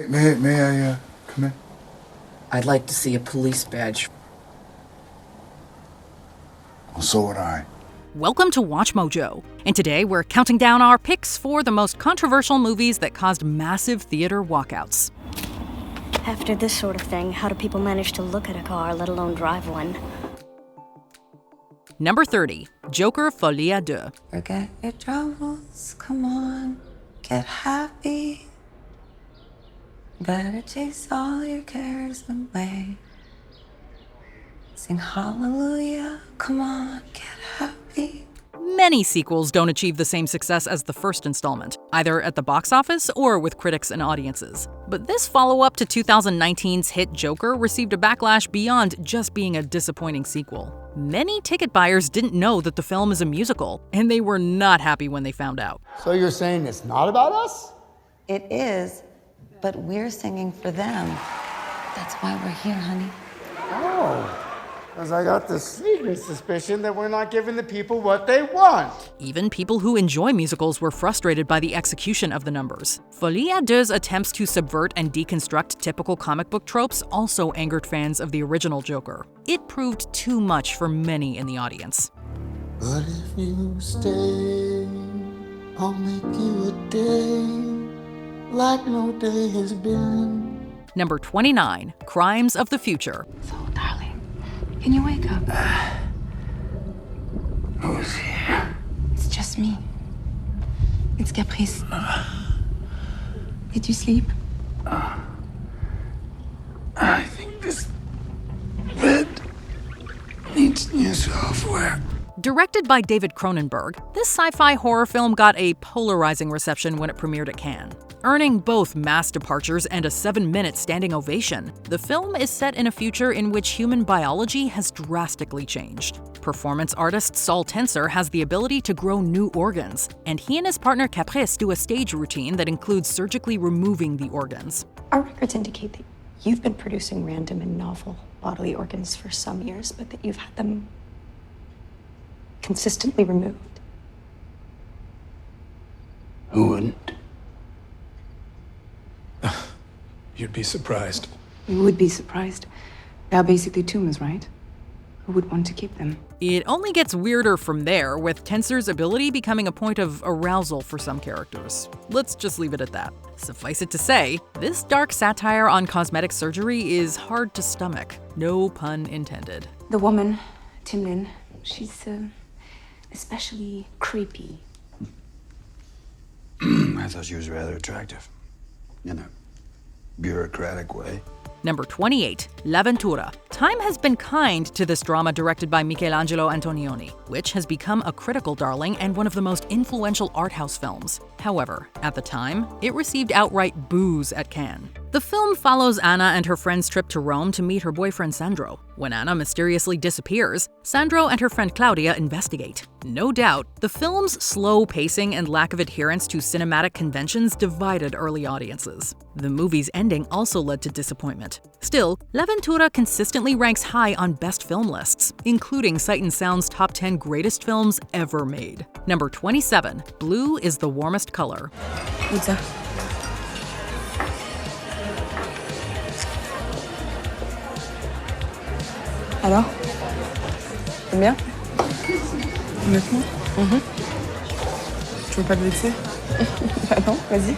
May I come in? I'd like to see a police badge. Well, so would I. Welcome to Watch Mojo, and today we're counting down our picks for the most controversial movies that caused massive theater walkouts. After this sort of thing, how do people manage to look at a car, let alone drive one? Number 30, Joker Folie à Deux. Forget your troubles, come on, get happy. Better chase all your cares away. Sing hallelujah, come on, get happy. Many sequels don't achieve the same success as the first installment, either at the box office or with critics and audiences. But this follow-up to 2019's hit Joker received a backlash beyond just being a disappointing sequel. Many ticket buyers didn't know that the film is a musical, and they were not happy when they found out. So you're saying it's not about us? It is, but we're singing for them. That's why we're here, honey. Oh, because I got the sneaking suspicion that we're not giving the people what they want. Even people who enjoy musicals were frustrated by the execution of the numbers. Folie à Deux's attempts to subvert and deconstruct typical comic book tropes also angered fans of the original Joker. It proved too much for many in the audience. But if you stay, I'll make you a day like no day has been. Number 29, Crimes of the Future. So, darling, can you wake up? Who's here? It's just me. It's Caprice. Did you sleep? I think this bed needs new software. Directed by David Cronenberg, this sci-fi horror film got a polarizing reception when it premiered at Cannes. Earning both mass departures and a 7-minute standing ovation, the film is set in a future in which human biology has drastically changed. Performance artist Saul Tenser has the ability to grow new organs, and he and his partner Caprice do a stage routine that includes surgically removing the organs. Our records indicate that you've been producing random and novel bodily organs for some years, but that you've had them consistently removed. Who wouldn't? You'd be surprised. You would be surprised. They're basically tombs, right? Who would want to keep them? It only gets weirder from there, with Tenser's ability becoming a point of arousal for some characters. Let's just leave it at that. Suffice it to say, this dark satire on cosmetic surgery is hard to stomach. No pun intended. The woman, Timlin, she's especially creepy. I thought she was rather attractive. In a bureaucratic way. Number 28, Laventura. Time has been kind to this drama directed by Michelangelo Antonioni, which has become a critical darling and one of the most influential art house films. However, at the time, it received outright boos at Cannes. The film follows Anna and her friend's trip to Rome to meet her boyfriend Sandro. When Anna mysteriously disappears, Sandro and her friend Claudia investigate. No doubt, the film's slow pacing and lack of adherence to cinematic conventions divided early audiences. The movie's ending also led to disappointment. Still, Laventura consistently ranks high on best film lists, including Sight and Sound's top 10 greatest films ever made. Number 27, Blue is the Warmest Color. What's that? Alors? T'aimes bien? Honnêtement? Tu veux pas te vexer? Bah non, vas-y.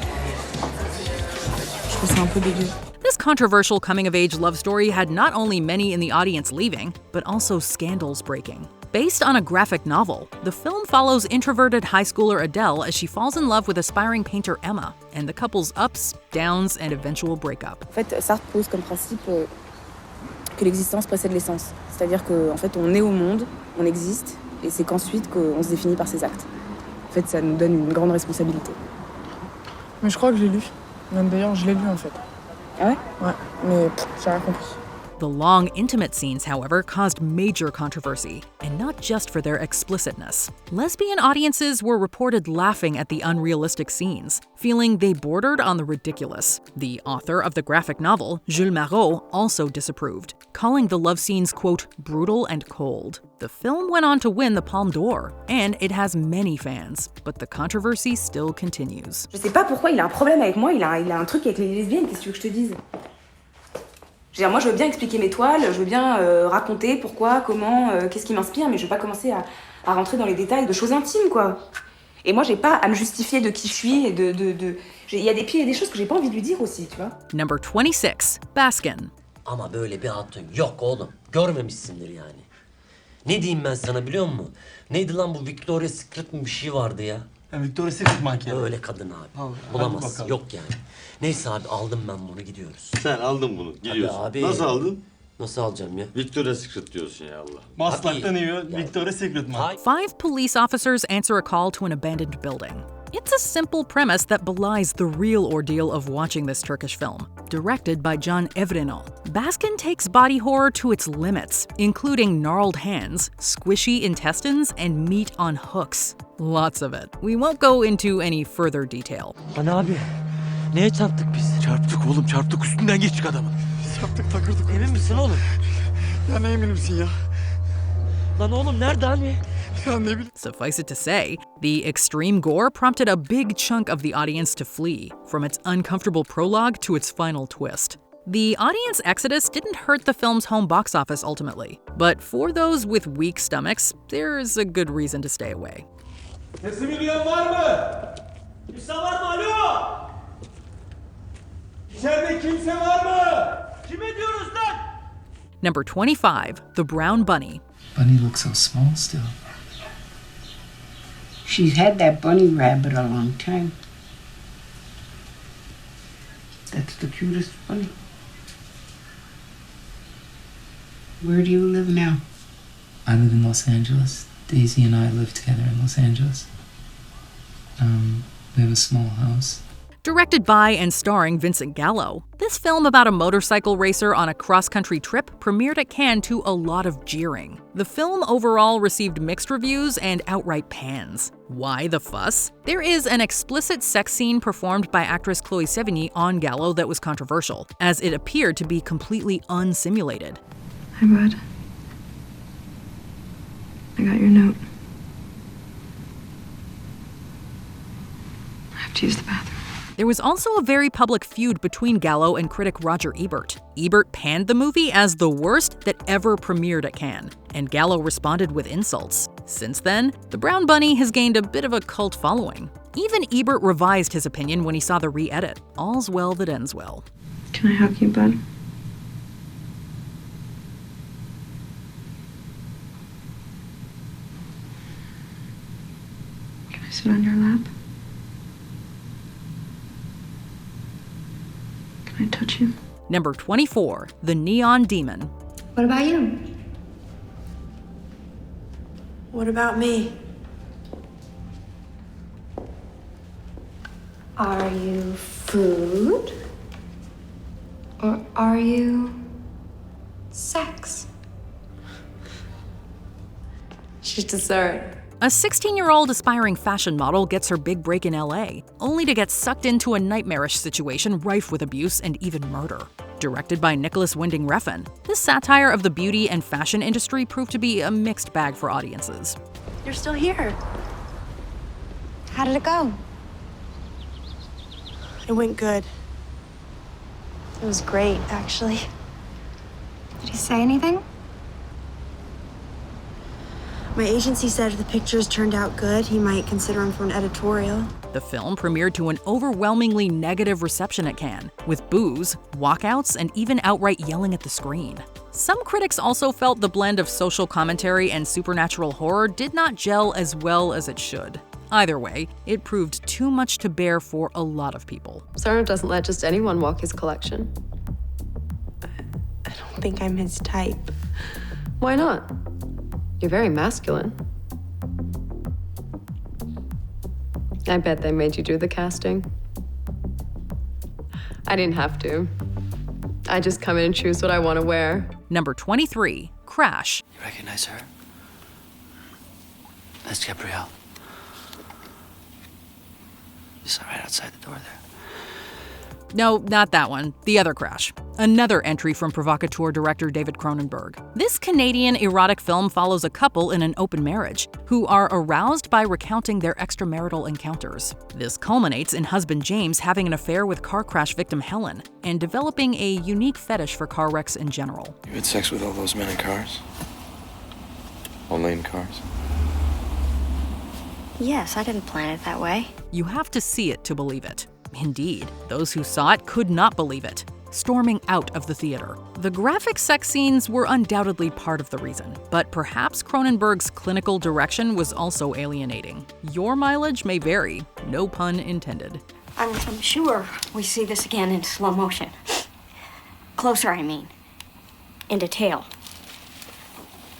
Je trouve ça un peu dégueu. This controversial coming-of-age love story had not only many in the audience leaving, but also scandals breaking. Based on a graphic novel, the film follows introverted high schooler Adele as she falls in love with aspiring painter Emma, and the couple's ups, downs, and eventual breakup. En fait, Sartre pose comme principe que l'existence précède l'essence. C'est-à-dire qu'en fait, on est au monde, on existe, et c'est qu'ensuite qu'on se définit par ses actes. En fait, ça nous donne une grande responsabilité. Mais je crois que je l'ai lu. Même d'ailleurs, je l'ai lu en fait. Ah ouais? Ouais, mais j'ai rien compris. The long, intimate scenes, however, caused major controversy, and not just for their explicitness. Lesbian audiences were reported laughing at the unrealistic scenes, feeling they bordered on the ridiculous. The author of the graphic novel, Jules Marot, also disapproved, calling the love scenes, quote, brutal and cold. The film went on to win the Palme d'Or, and it has many fans, but the controversy still continues. Je sais pas pourquoi il a un problème avec moi, il a un truc avec les lesbiennes, qu'est-ce que tu veux que je te dise? Moi, je veux bien expliquer mes toiles, je veux bien raconter pourquoi, comment, qu'est-ce qui m'inspire, mais je veux pas commencer à rentrer dans les détails de choses intimes, quoi. Et moi, j'ai pas à me justifier de qui je suis et il y a des choses que j'ai pas envie de lui dire aussi, tu vois. Number 26, Baskin. Ama böyle bir hatun yok oğlum. Görmemişsindir yani. Ne diyeyim ben sana biliyor musun? Neydi lan bu Victoria's Secret mi bir şey vardı ya? Victoria's Secret manken. Öyle kadın abi. Bulamazsın. Yok yani. Neyse abi aldım ben bunu gidiyoruz. Sen aldın bunu gidiyorsun. Abi. Nasıl aldın? Nasıl alacağım ya? Victoria's Secret diyorsun ya Allah. Maslak'tan iyi Victoria's Secret man. 5 police officers answer a call to an abandoned building. It's a simple premise that belies the real ordeal of watching this Turkish film. Directed by Can Evrenol, Baskin takes body horror to its limits, including gnarled hands, squishy intestines, and meat on hooks. Lots of it. We won't go into any further detail. Lan abi, neye çarptık biz? Çarptık oğlum çarptık üstünden geçtik adamın. Biz yaptık takırdık. Emin misin oğlum? Ya ne emin misin ya? Lan oğlum nerede hani? Suffice it to say, the extreme gore prompted a big chunk of the audience to flee, from its uncomfortable prologue to its final twist. The audience exodus didn't hurt the film's home box office ultimately, but for those with weak stomachs, there's a good reason to stay away. Sesimi duyan var mı? Kimse var mı? Alo! İçeride kimse var mı? Kime diyoruz lan? Number 25, The Brown Bunny. Bunny looks so small still. She's had that bunny rabbit a long time. That's the cutest bunny. Where do you live now? I live in Los Angeles. Daisy and I live together in Los Angeles. We have a small house. Directed by and starring Vincent Gallo, this film about a motorcycle racer on a cross-country trip premiered at Cannes to a lot of jeering. The film overall received mixed reviews and outright pans. Why the fuss? There is an explicit sex scene performed by actress Chloe Sevigny on Gallo that was controversial, as it appeared to be completely unsimulated. Hi, bud. I got your note. I have to use the bathroom. There was also a very public feud between Gallo and critic Roger Ebert. Ebert panned the movie as the worst that ever premiered at Cannes, and Gallo responded with insults. Since then, The Brown Bunny has gained a bit of a cult following. Even Ebert revised his opinion when he saw the re-edit. All's well that ends well. Can I hug you, bud? Can I sit on your lap? Can I touch you? Number 24, The Neon Demon. What about you? What about me? Are you food? Or are you sex? She's dessert. A 16-year-old aspiring fashion model gets her big break in LA, only to get sucked into a nightmarish situation rife with abuse and even murder. Directed by Nicholas Winding Refn, this satire of the beauty and fashion industry proved to be a mixed bag for audiences. You're still here. How did it go? It went good. It was great, actually. Did he say anything? My agency said if the pictures turned out good, he might consider them for an editorial. The film premiered to an overwhelmingly negative reception at Cannes, with boos, walkouts, and even outright yelling at the screen. Some critics also felt the blend of social commentary and supernatural horror did not gel as well as it should. Either way, it proved too much to bear for a lot of people. Sarah doesn't let just anyone walk his collection. I don't think I'm his type. Why not? You're very masculine. I bet they made you do the casting. I didn't have to. I just come in and choose what I want to wear. Number 23, Crash. You recognize her? That's Gabrielle. You saw right outside the door there. No, not that one. The other Crash. Another entry from provocateur director David Cronenberg. This Canadian erotic film follows a couple in an open marriage who are aroused by recounting their extramarital encounters. This culminates in husband James having an affair with car crash victim Helen and developing a unique fetish for car wrecks in general. You had sex with all those men in cars? Only in cars? Yes, I didn't plan it that way. You have to see it to believe it. Indeed, those who saw it could not believe it, storming out of the theater. The graphic sex scenes were undoubtedly part of the reason, but perhaps Cronenberg's clinical direction was also alienating. Your mileage may vary, no pun intended. I'm sure we see this again in slow motion. Closer, I mean. In detail.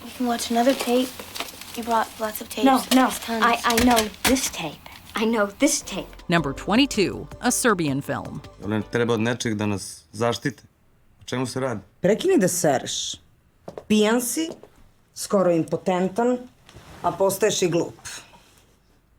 We can watch another tape. You brought lots of tapes. No. Tons. I know this tape. I know this tape. Number 22, a Serbian film. Treba od nečeg da nas zaštite. O čemu se radi? Prekini da sereš. Pijan si, skoro impotentan, a postaješ I glup.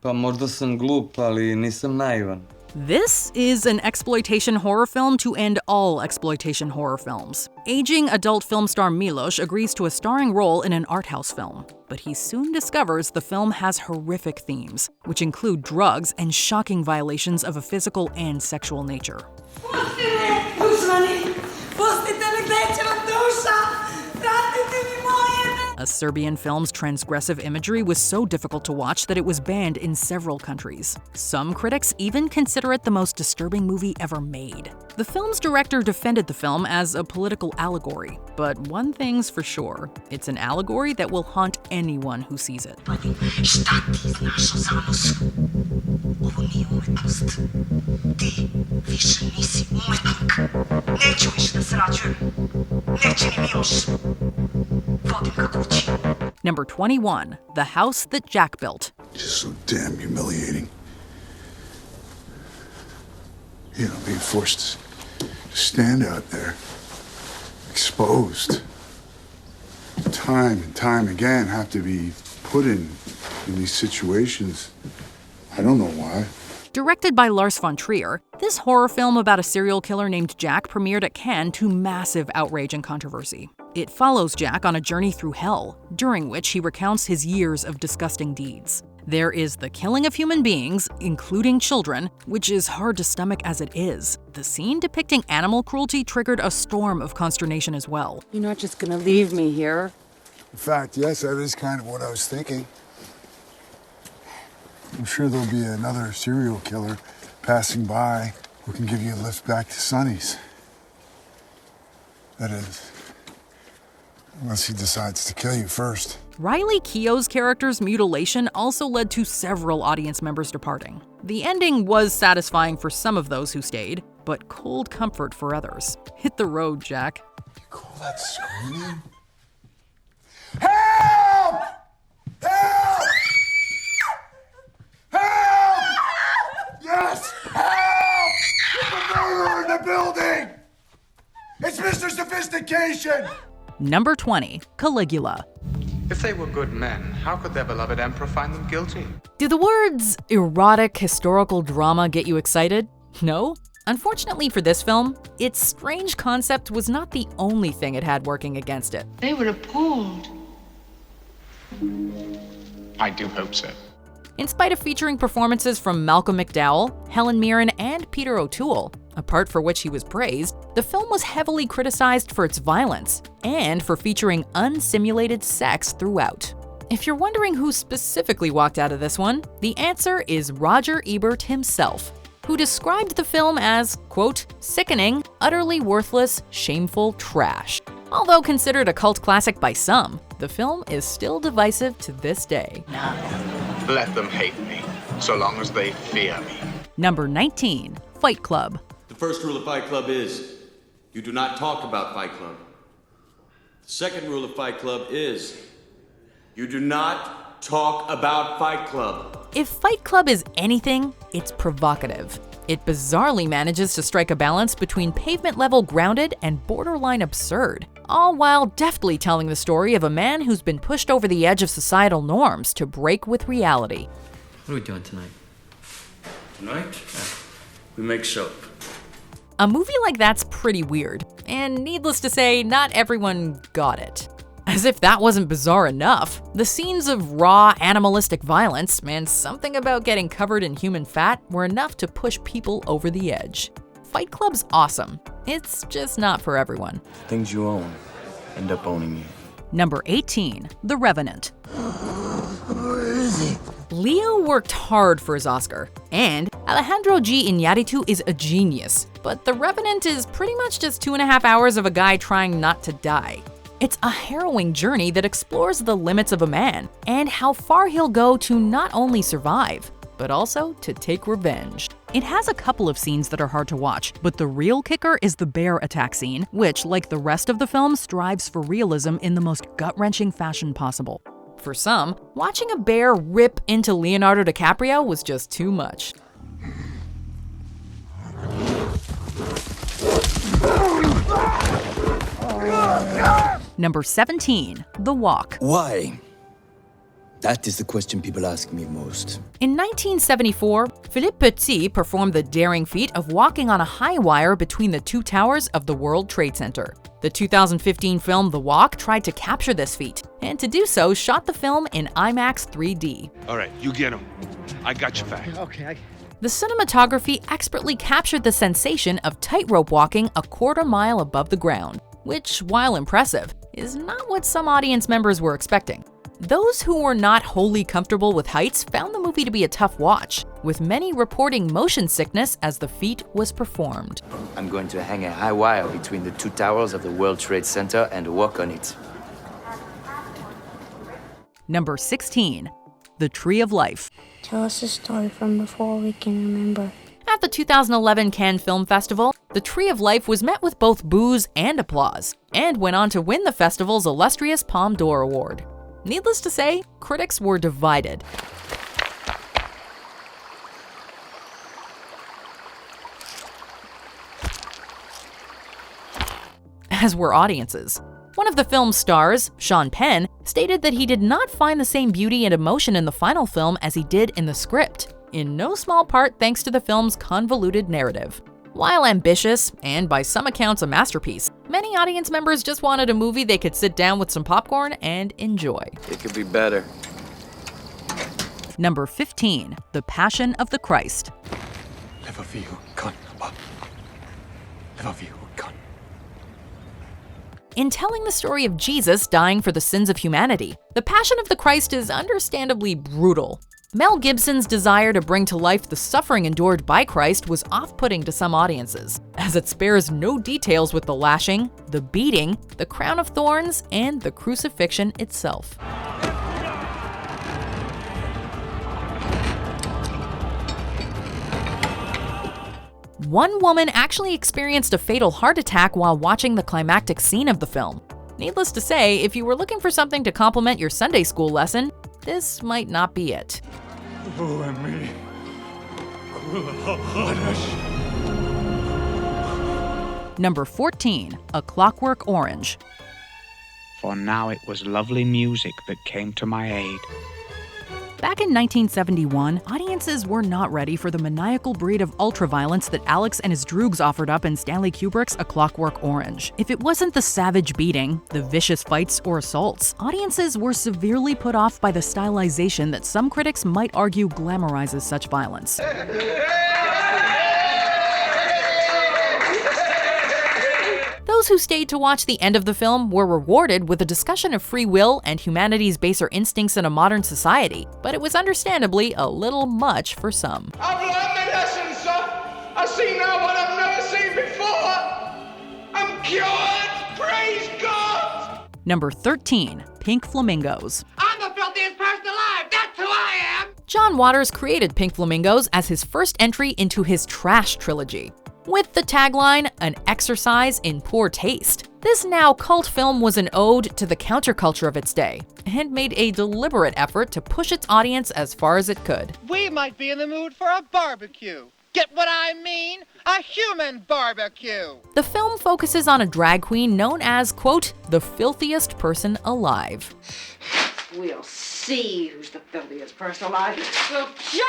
Pa možda sam glup, ali nisam naivan. This is an exploitation horror film to end all exploitation horror films. Aging adult film star Milos agrees to a starring role in an art house film, but he soon discovers the film has horrific themes, which include drugs and shocking violations of a physical and sexual nature. A Serbian film's transgressive imagery was so difficult to watch that it was banned in several countries. Some critics even consider it the most disturbing movie ever made. The film's director defended the film as a political allegory, but one thing's for sure, it's an allegory that will haunt anyone who sees it. Number 21, The House That Jack Built. Just so damn humiliating. You know, being forced to stand out there, exposed. Time and time again, have to be put in these situations. I don't know why. Directed by Lars von Trier, this horror film about a serial killer named Jack premiered at Cannes to massive outrage and controversy. It follows Jack on a journey through hell, during which he recounts his years of disgusting deeds. There is the killing of human beings, including children, which is hard to stomach as it is. The scene depicting animal cruelty triggered a storm of consternation as well. You're not just gonna leave me here. In fact, yes, that is kind of what I was thinking. I'm sure there'll be another serial killer passing by who can give you a lift back to Sonny's. That is, unless he decides to kill you first. Riley Keough's character's mutilation also led to several audience members departing. The ending was satisfying for some of those who stayed, but cold comfort for others. Hit the road, Jack. You call that screaming? Help! Help! Help! Yes! Help! There's a murderer in the building! It's Mr. Sophistication! Number 20, Caligula. If they were good men, how could their beloved emperor find them guilty? Do the words erotic historical drama get you excited? No? Unfortunately for this film, its strange concept was not the only thing it had working against it. They were appalled. I do hope so. In spite of featuring performances from Malcolm McDowell, Helen Mirren, and Peter O'Toole, a part for which he was praised, the film was heavily criticized for its violence and for featuring unsimulated sex throughout. If you're wondering who specifically walked out of this one, the answer is Roger Ebert himself, who described the film as, quote, sickening, utterly worthless, shameful trash. Although considered a cult classic by some, the film is still divisive to this day. Let them hate me, so long as they fear me. Number 19, Fight Club. The first rule of Fight Club is, you do not talk about Fight Club. The second rule of Fight Club is, you do not talk about Fight Club. If Fight Club is anything, it's provocative. It bizarrely manages to strike a balance between pavement-level grounded and borderline absurd, all while deftly telling the story of a man who's been pushed over the edge of societal norms to break with reality. What are we doing tonight? Tonight, we make soap. A movie like that's pretty weird, and needless to say, not everyone got it. As if that wasn't bizarre enough, the scenes of raw, animalistic violence and something about getting covered in human fat were enough to push people over the edge. Fight Club's awesome. It's just not for everyone. Things you own end up owning you. Number 18, The Revenant. Leo worked hard for his Oscar, and Alejandro G. Iñárritu is a genius, but The Revenant is pretty much just 2.5 hours of a guy trying not to die. It's a harrowing journey that explores the limits of a man and how far he'll go to not only survive, but also to take revenge. It has a couple of scenes that are hard to watch, but the real kicker is the bear attack scene, which, like the rest of the film, strives for realism in the most gut-wrenching fashion possible. For some, watching a bear rip into Leonardo DiCaprio was just too much. Number 17, The Walk. Why? That is the question people ask me most. In 1974, Philippe Petit performed the daring feat of walking on a high wire between the two towers of the World Trade Center. The 2015 film The Walk tried to capture this feat, and to do so, shot the film in IMAX 3D. All right, you get him. I got your back. Okay. The cinematography expertly captured the sensation of tightrope walking a quarter mile above the ground, which, while impressive, is not what some audience members were expecting. Those who were not wholly comfortable with heights found the movie to be a tough watch, with many reporting motion sickness as the feat was performed. I'm going to hang a high wire between the two towers of the World Trade Center and walk on it. Number 16, The Tree of Life. Tell us a story from before we can remember. At the 2011 Cannes Film Festival, The Tree of Life was met with both boos and applause, and went on to win the festival's illustrious Palme d'Or award. Needless to say, critics were divided. As were audiences. One of the film's stars, Sean Penn, stated that he did not find the same beauty and emotion in the final film as he did in the script, in no small part thanks to the film's convoluted narrative. While ambitious, and by some accounts a masterpiece, many audience members just wanted a movie they could sit down with some popcorn and enjoy. It could be better. Number 15, The Passion of the Christ. In telling the story of Jesus dying for the sins of humanity, The Passion of the Christ is understandably brutal. Mel Gibson's desire to bring to life the suffering endured by Christ was off-putting to some audiences, as it spares no details with the lashing, the beating, the crown of thorns, and the crucifixion itself. One woman actually experienced a fatal heart attack while watching the climactic scene of the film. Needless to say, if you were looking for something to complement your Sunday school lesson, this might not be it. Number 14, A Clockwork Orange. For now it was lovely music that came to my aid. Back in 1971, audiences were not ready for the maniacal breed of ultraviolence that Alex and his droogs offered up in Stanley Kubrick's A Clockwork Orange. If it wasn't the savage beating, the vicious fights or assaults, audiences were severely put off by the stylization that some critics might argue glamorizes such violence. Those who stayed to watch the end of the film were rewarded with a discussion of free will and humanity's baser instincts in a modern society, but it was understandably a little much for some. I've learned my lesson, sir. I see now what I've never seen before. I'm cured. Praise God. Number 13, Pink Flamingos. I'm the filthiest person alive. That's who I am. John Waters created Pink Flamingos as his first entry into his trash trilogy. With the tagline, "An exercise in poor taste," this now cult film was an ode to the counterculture of its day, and made a deliberate effort to push its audience as far as it could. We might be in the mood for a barbecue. Get what I mean? A human barbecue. The film focuses on a drag queen known as, quote, the filthiest person alive. We'll see who's the filthiest person alive. We'll just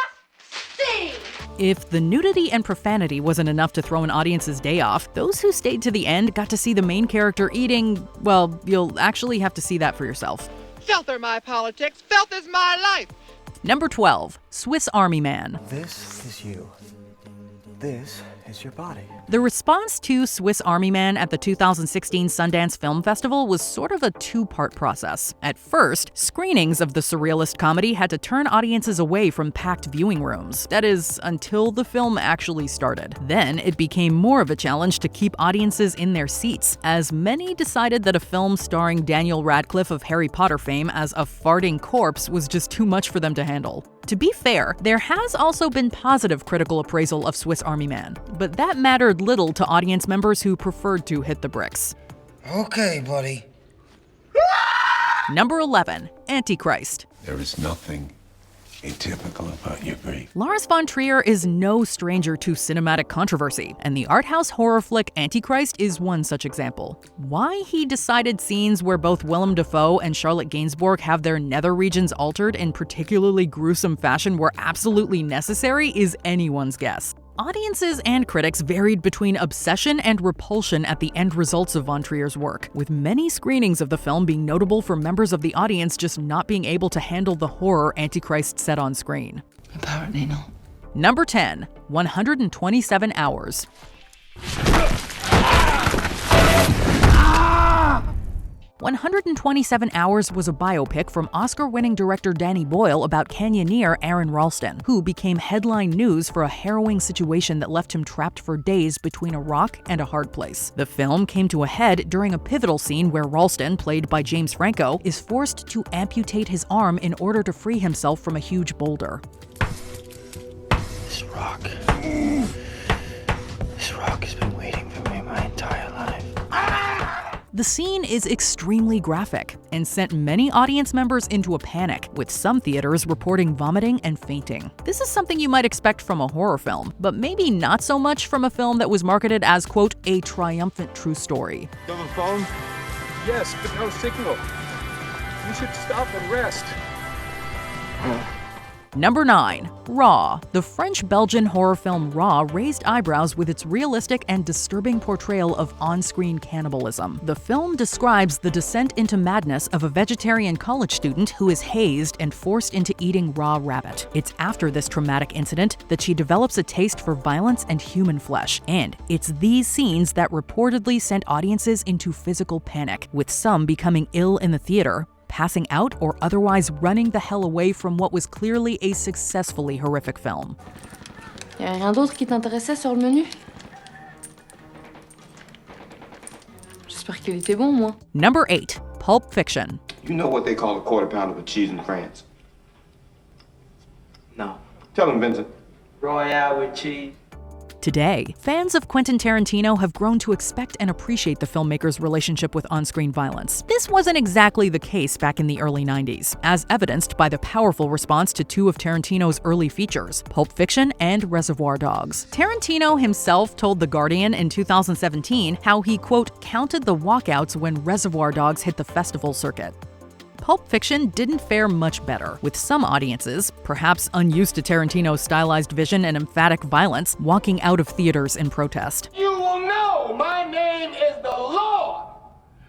see! If the nudity and profanity wasn't enough to throw an audience's day off, those who stayed to the end got to see the main character eating, well, you'll actually have to see that for yourself. Filth are my politics. Filth is my life. Number 12, Swiss Army Man. This is you. This is your body. The response to Swiss Army Man at the 2016 Sundance Film Festival was sort of a two-part process. At first, screenings of the surrealist comedy had to turn audiences away from packed viewing rooms. That is, until the film actually started. Then, it became more of a challenge to keep audiences in their seats, as many decided that a film starring Daniel Radcliffe of Harry Potter fame as a farting corpse was just too much for them to handle. To be fair, there has also been positive critical appraisal of Swiss Army Man, but that mattered little to audience members who preferred to hit the bricks. Okay, buddy. Number 11, Antichrist. There is nothing atypical about your grief. Lars von Trier is no stranger to cinematic controversy, and the art house horror flick Antichrist is one such example. Why he decided scenes where both Willem Dafoe and Charlotte Gainsbourg have their nether regions altered in particularly gruesome fashion were absolutely necessary is anyone's guess. Audiences and critics varied between obsession and repulsion at the end results of von Trier's work, with many screenings of the film being notable for members of the audience just not being able to handle the horror Antichrist set on screen. Apparently not. Number 10, 127 Hours. 127 Hours was a biopic from Oscar-winning director Danny Boyle about canyoneer Aaron Ralston, who became headline news for a harrowing situation that left him trapped for days between a rock and a hard place. The film came to a head during a pivotal scene where Ralston, played by James Franco, is forced to amputate his arm in order to free himself from a huge boulder. This rock has been waiting for me my entire life. The scene is extremely graphic and sent many audience members into a panic, with some theaters reporting vomiting and fainting. This is something you might expect from a horror film, but maybe not so much from a film that was marketed as, quote, a triumphant true story. You have a phone? Yes, but no signal. You should stop and rest. Number 9, Raw. The French-Belgian horror film Raw raised eyebrows with its realistic and disturbing portrayal of on-screen cannibalism. The film describes the descent into madness of a vegetarian college student who is hazed and forced into eating raw rabbit. It's after this traumatic incident that she develops a taste for violence and human flesh, and it's these scenes that reportedly sent audiences into physical panic, with some becoming ill in the theater, passing out, or otherwise running the hell away from what was clearly a successfully horrific film. Y a rien d'autre qui t'intéressait sur le menu? J'espère qu'il était bon, moi. Number 8, Pulp Fiction. You know what they call a quarter pounder of cheese in France? No. Tell them, Vincent. Royale with cheese. Today, fans of Quentin Tarantino have grown to expect and appreciate the filmmaker's relationship with on-screen violence. This wasn't exactly the case back in the early 90s, as evidenced by the powerful response to two of Tarantino's early features, Pulp Fiction and Reservoir Dogs. Tarantino himself told The Guardian in 2017 how he, quote, counted the walkouts when Reservoir Dogs hit the festival circuit. Pulp Fiction didn't fare much better, with some audiences, perhaps unused to Tarantino's stylized vision and emphatic violence, walking out of theaters in protest. You will know my name is the Lord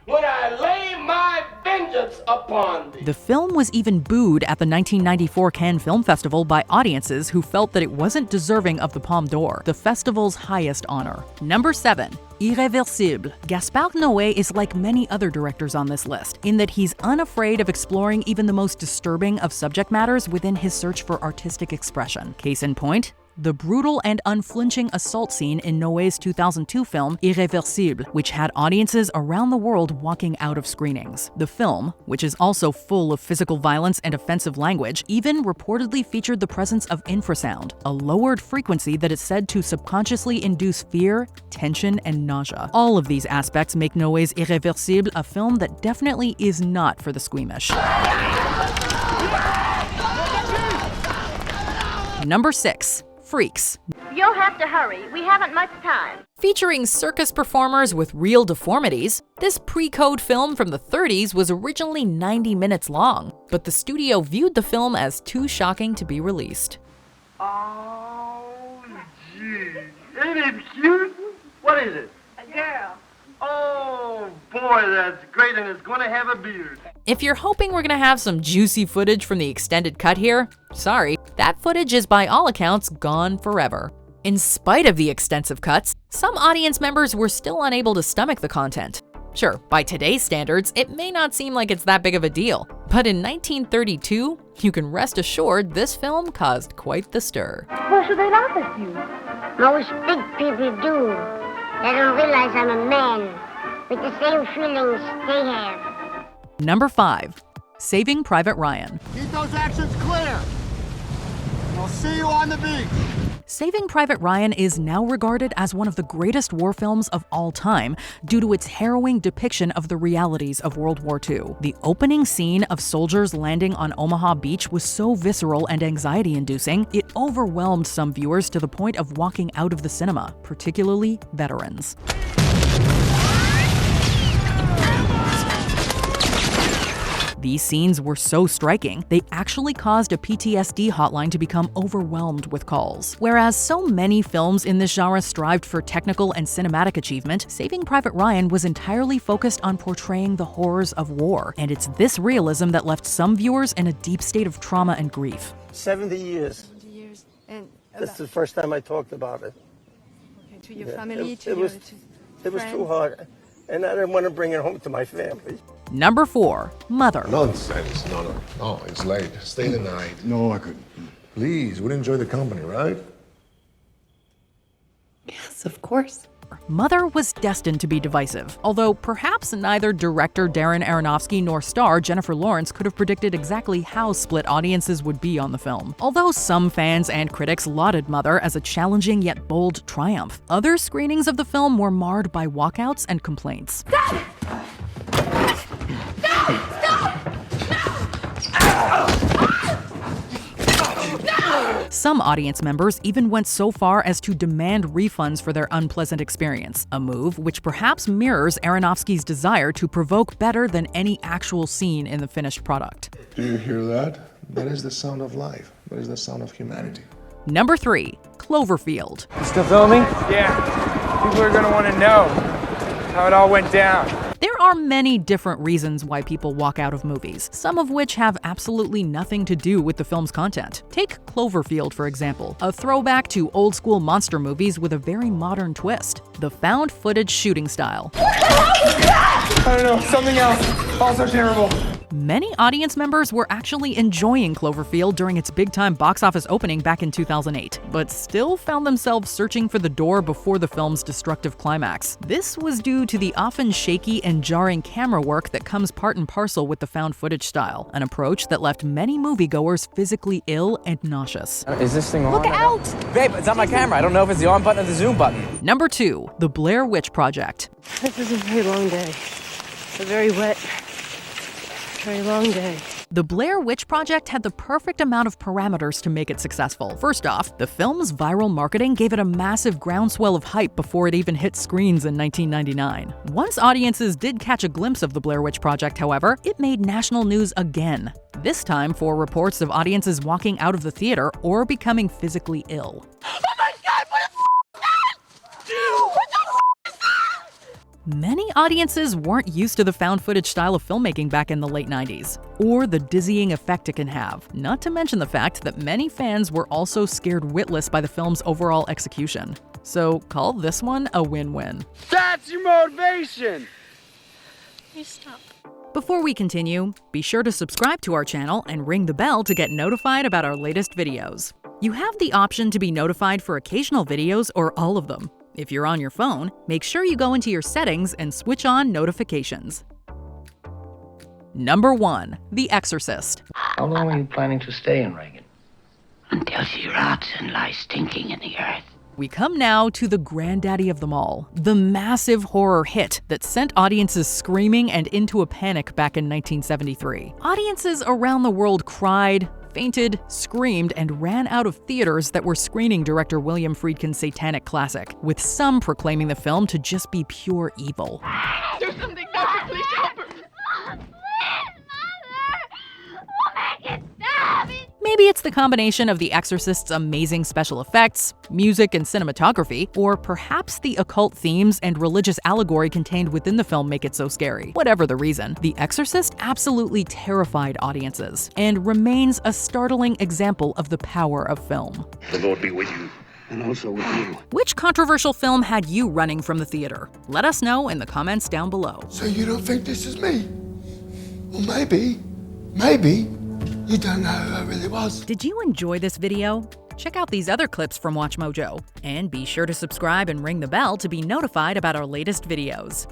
when I lay my vengeance upon thee. The film was even booed at the 1994 Cannes Film Festival by audiences who felt that it wasn't deserving of the Palme d'Or, the festival's highest honor. Number 7. Irréversible. Gaspard Noé is like many other directors on this list, in that he's unafraid of exploring even the most disturbing of subject matters within his search for artistic expression. Case in point, the brutal and unflinching assault scene in Noé's 2002 film Irréversible, which had audiences around the world walking out of screenings. The film, which is also full of physical violence and offensive language, even reportedly featured the presence of infrasound, a lowered frequency that is said to subconsciously induce fear, tension, and nausea. All of these aspects make Noé's Irréversible a film that definitely is not for the squeamish. Number 6. Freaks. You'll have to hurry. We haven't much time. Featuring circus performers with real deformities, this pre-code film from the 30s was originally 90 minutes long, but the studio viewed the film as too shocking to be released. Oh, gee. Ain't it cute? What is it? A girl. Oh, boy, that's great, and it's going to have a beard. If you're hoping we're gonna have some juicy footage from the extended cut here, sorry, that footage is by all accounts gone forever. In spite of the extensive cuts, some audience members were still unable to stomach the content. Sure, by today's standards, it may not seem like it's that big of a deal, but in 1932, you can rest assured this film caused quite the stir. Why should they laugh at you? Most big people do. They don't realize I'm a man with the same feelings they have. Number 5. Saving Private Ryan. Keep those actions clear. We'll see you on the beach. Saving Private Ryan is now regarded as one of the greatest war films of all time due to its harrowing depiction of the realities of World War II. The opening scene of soldiers landing on Omaha Beach was so visceral and anxiety-inducing, it overwhelmed some viewers to the point of walking out of the cinema, particularly veterans. These scenes were so striking, they actually caused a PTSD hotline to become overwhelmed with calls. Whereas so many films in this genre strived for technical and cinematic achievement, Saving Private Ryan was entirely focused on portraying the horrors of war, and it's this realism that left some viewers in a deep state of trauma and grief. 70 years. 70 years. And that's the first time I talked about it. Okay, to your family, it was too hard, and I didn't want to bring it home to my family. Number 4. Mother. Nonsense. No, it's late. Stay the night. No, I couldn't. Please, we'd enjoy the company, right? Yes, of course. Mother was destined to be divisive, although perhaps neither director Darren Aronofsky nor star Jennifer Lawrence could have predicted exactly how split audiences would be on the film. Although some fans and critics lauded Mother as a challenging yet bold triumph, other screenings of the film were marred by walkouts and complaints. Some audience members even went so far as to demand refunds for their unpleasant experience, a move which perhaps mirrors Aronofsky's desire to provoke better than any actual scene in the finished product. Do you hear that? That is the sound of life. That is the sound of humanity. Number 3. Cloverfield. You still filming? Yeah. People are gonna want to know how it all went down. There are many different reasons why people walk out of movies, some of which have absolutely nothing to do with the film's content. Take Cloverfield, for example, a throwback to old-school monster movies with a very modern twist. The found footage shooting style. I don't know, something else. Also terrible. Many audience members were actually enjoying Cloverfield during its big-time box office opening back in 2008, but still found themselves searching for the door before the film's destructive climax. This was due to the often shaky and jarring camera work that comes part and parcel with the found footage style, an approach that left many moviegoers physically ill and nauseous. Is this thing on? Look out! Babe, it's not my camera. I don't know if it's the on button or the zoom button. Number 2. The Blair Witch Project. This is a very long day. A very wet, very long day. The Blair Witch Project had the perfect amount of parameters to make it successful. First off, the film's viral marketing gave it a massive groundswell of hype before it even hit screens in 1999. Once audiences did catch a glimpse of the Blair Witch Project, however, it made national news again. This time for reports of audiences walking out of the theater or becoming physically ill. Oh my God, what the f*** is that? What the f*** is that? Many audiences weren't used to the found footage style of filmmaking back in the late 90s, or the dizzying effect it can have, not to mention the fact that many fans were also scared witless by the film's overall execution. So call this one a win-win. That's your motivation! You stop. Before we continue, be sure to subscribe to our channel and ring the bell to get notified about our latest videos. You have the option to be notified for occasional videos or all of them. If you're on your phone, make sure you go into your settings and switch on notifications. Number 1. The Exorcist. How long are you planning to stay in Reagan? Until she rots and lies stinking in the earth. We come now to the granddaddy of them all, the massive horror hit that sent audiences screaming and into a panic back in 1973. Audiences around the world cried, fainted, screamed, and ran out of theaters that were screening director William Friedkin's satanic classic, with some proclaiming the film to just be pure evil. Do something, Doctor, please help her. Maybe it's the combination of The Exorcist's amazing special effects, music, and cinematography, or perhaps the occult themes and religious allegory contained within the film make it so scary. Whatever the reason, The Exorcist absolutely terrified audiences and remains a startling example of the power of film. The Lord be with you, and also with you. Which controversial film had you running from the theater? Let us know in the comments down below. So you don't think this is me? Well, maybe, you don't know who I really was. Did you enjoy this video? Check out these other clips from WatchMojo, and be sure to subscribe and ring the bell to be notified about our latest videos.